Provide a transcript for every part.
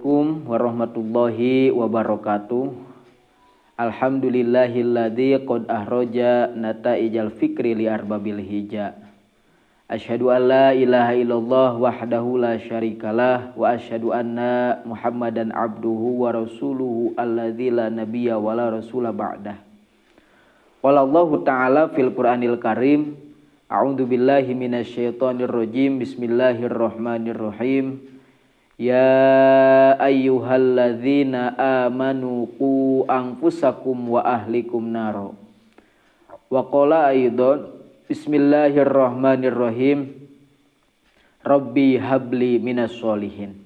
Assalamualaikum warahmatullahi wabarakatuh. Alhamdulillahilladzi qad ahraja nata'ijal fikri li arbabil hija. Asyhadu an la ilaha illallah wahdahu la syarikalah wa asyhadu anna Muhammadan abduhu wa rasuluhu alladzi la nabiyya wa la rasula ba'dah. Wallahu ta'ala fil Qur'anil Karim. A'udzu billahi minasyaitonir rajim. Bismillahirrahmanirrahim. Ya ayyuhalladzina amanu qu anfusakum wa ahlikum naro. Wa qala aidan bismillahirrahmanirrahim. Rabbi habli minas sholihin.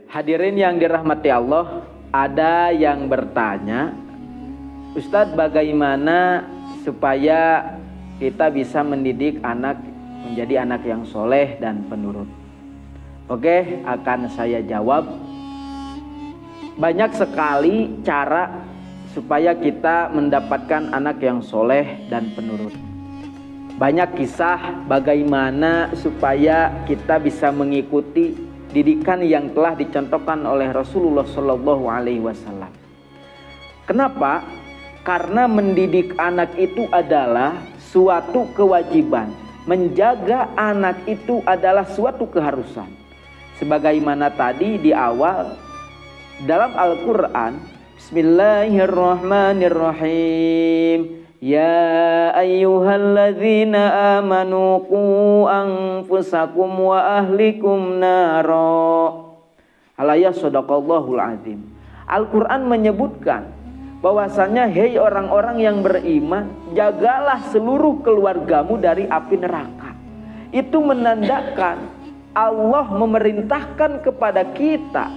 Hadirin yang dirahmati Allah, ada yang bertanya, Ustadz, bagaimana supaya kita bisa mendidik anak menjadi anak yang soleh dan penurut? Oke, akan saya jawab. Banyak sekali cara supaya kita mendapatkan anak yang soleh dan penurut. Banyak kisah bagaimana supaya kita bisa mengikuti didikan yang telah dicontohkan oleh Rasulullah Shallallahu Alaihi Wasallam. Kenapa? Karena mendidik anak itu adalah suatu kewajiban. Menjaga anak itu adalah suatu keharusan. Sebagaimana tadi di awal dalam Al-Quran, Bismillahirrahmanirrahim. Ya ayyuhalladzina amanu qu anfusakum wa ahlikum naro. Al-ayat sadaqallahul azim. Al-Quran menyebutkan bahwasanya, hei orang-orang yang beriman, jagalah seluruh keluargamu dari api neraka. Itu menandakan Allah memerintahkan kepada kita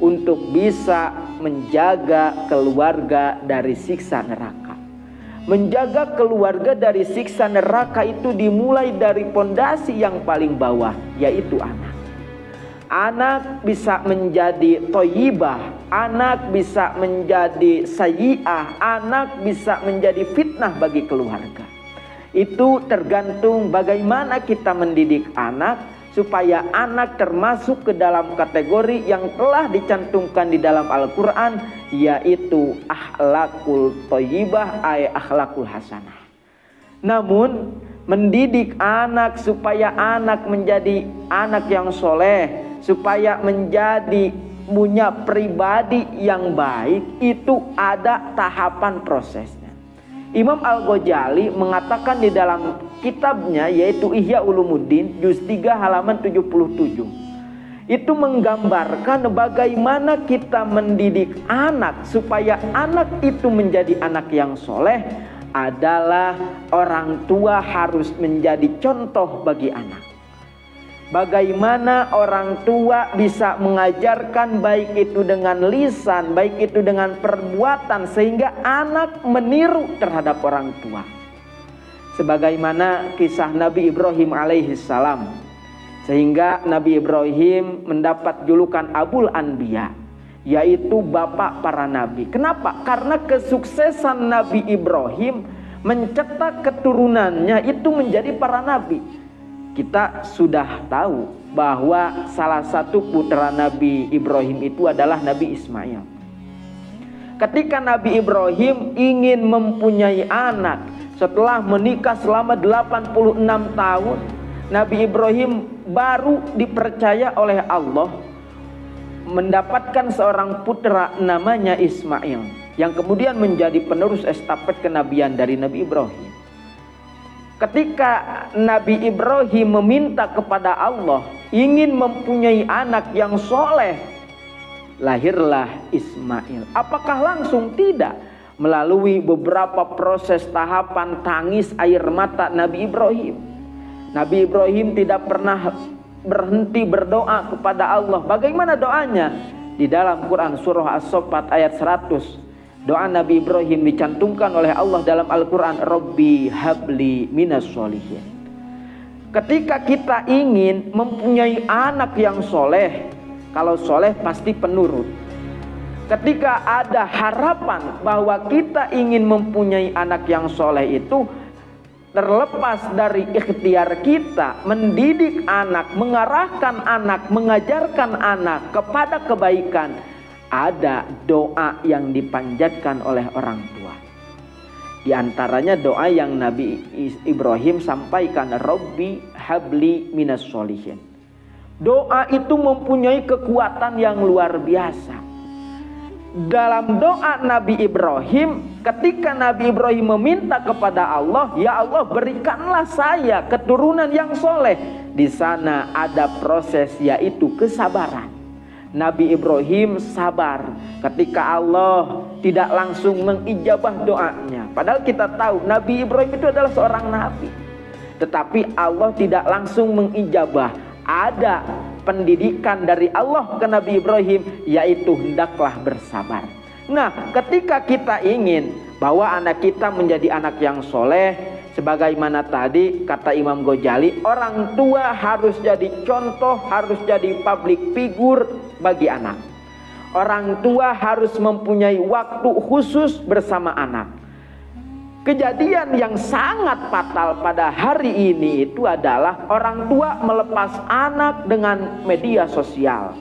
untuk bisa menjaga keluarga dari siksa neraka. Menjaga keluarga dari siksa neraka itu dimulai dari pondasi yang paling bawah, yaitu anak. Anak bisa menjadi thayyibah, anak bisa menjadi sayyi'ah, anak bisa menjadi fitnah bagi keluarga. Itu tergantung bagaimana kita mendidik anak supaya anak termasuk ke dalam kategori yang telah dicantumkan di dalam Al-Quran, yaitu akhlakul thayyibah ay akhlakul hasanah. Namun mendidik anak supaya anak menjadi anak yang soleh, supaya menjadi punya pribadi yang baik, itu ada tahapan prosesnya. Imam Al-Ghazali mengatakan di dalam kitabnya yaitu Ihya Ulumuddin juz 3 halaman 77. Itu menggambarkan bagaimana kita mendidik anak supaya anak itu menjadi anak yang soleh adalah orang tua harus menjadi contoh bagi anak. Bagaimana orang tua bisa mengajarkan baik itu dengan lisan, baik itu dengan perbuatan, sehingga anak meniru terhadap orang tua. Sebagaimana kisah Nabi Ibrahim alaihissalam, sehingga Nabi Ibrahim mendapat julukan Abul Anbiya, yaitu bapak para nabi. Kenapa? Karena kesuksesan Nabi Ibrahim mencetak keturunannya itu menjadi para nabi. Kita sudah tahu bahwa salah satu putra Nabi Ibrahim itu adalah Nabi Ismail. Ketika Nabi Ibrahim ingin mempunyai anak setelah menikah selama 86 tahun, Nabi Ibrahim baru dipercaya oleh Allah mendapatkan seorang putra namanya Ismail, yang kemudian menjadi penerus estafet kenabian dari Nabi Ibrahim. Ketika Nabi Ibrahim meminta kepada Allah ingin mempunyai anak yang soleh, lahirlah Ismail. Apakah langsung? Tidak. Melalui beberapa proses tahapan tangis air mata Nabi Ibrahim. Nabi Ibrahim tidak pernah berhenti berdoa kepada Allah. Bagaimana doanya? Di dalam Quran surah As-Saffat ayat 100. Doa Nabi Ibrahim dicantumkan oleh Allah dalam Al-Quran, Rabbi habli minas sholihin. Ketika kita ingin mempunyai anak yang soleh, kalau soleh pasti penurut. Ketika ada harapan bahwa kita ingin mempunyai anak yang soleh itu, terlepas dari ikhtiar kita mendidik anak, mengarahkan anak, mengajarkan anak kepada kebaikan, ada doa yang dipanjatkan oleh orang tua. Di antaranya doa yang Nabi Ibrahim sampaikan, Rabbi habli minas sholihin. Doa itu mempunyai kekuatan yang luar biasa. Dalam doa Nabi Ibrahim, ketika Nabi Ibrahim meminta kepada Allah, ya Allah berikanlah saya keturunan yang soleh. Di sana ada proses, yaitu kesabaran. Nabi Ibrahim sabar ketika Allah tidak langsung mengijabah doanya. Padahal kita tahu Nabi Ibrahim itu adalah seorang nabi, tetapi Allah tidak langsung mengijabah. Ada pendidikan dari Allah ke Nabi Ibrahim, yaitu hendaklah bersabar. Nah, ketika kita ingin bahwa anak kita menjadi anak yang soleh, sebagaimana tadi kata Imam Ghazali, orang tua harus jadi contoh, harus jadi public figure bagi anak. Orang tua harus mempunyai waktu khusus bersama anak. Kejadian yang sangat fatal pada hari ini itu adalah orang tua melepas anak dengan media sosial.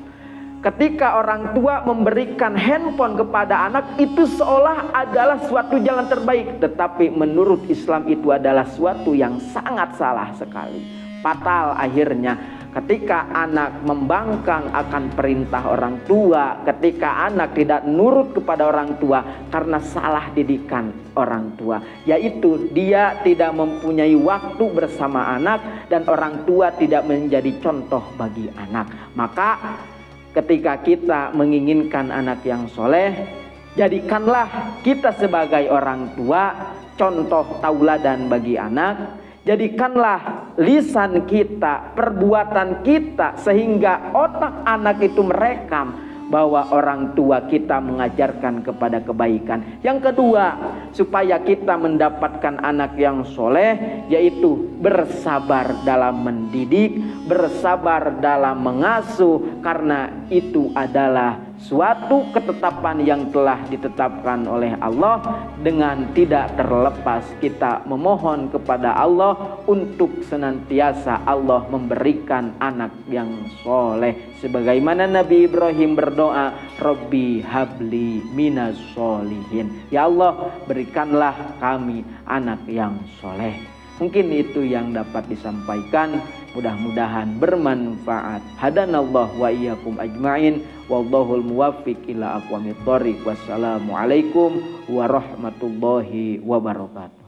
Ketika orang tua memberikan handphone kepada anak, itu seolah adalah suatu jalan terbaik. Tetapi menurut Islam itu adalah suatu yang sangat salah sekali. Fatal akhirnya ketika anak membangkang akan perintah orang tua, ketika anak tidak nurut kepada orang tua karena salah didikan orang tua, yaitu dia tidak mempunyai waktu bersama anak dan orang tua tidak menjadi contoh bagi anak. Maka ketika kita menginginkan anak yang soleh, jadikanlah kita sebagai orang tua contoh tauladan bagi anak. Jadikanlah lisan kita, perbuatan kita, sehingga otak anak itu merekam bahwa orang tua kita mengajarkan kepada kebaikan. Yang kedua, supaya kita mendapatkan anak yang soleh, yaitu bersabar dalam mendidik, bersabar dalam mengasuh, karena itu adalah suatu ketetapan yang telah ditetapkan oleh Allah. Dengan tidak terlepas kita memohon kepada Allah untuk senantiasa Allah memberikan anak yang soleh, sebagaimana Nabi Ibrahim berdoa, Rabbi habli minas sholihin. Ya Allah berikanlah kami anak yang soleh. Mungkin itu yang dapat disampaikan, mudah-mudahan bermanfaat. Hadanallah wa iyyakum ajma'in, wallahul muwaffiq ila aqwamit thoriq. Wassalamualaikum warahmatullahi wabarakatuh.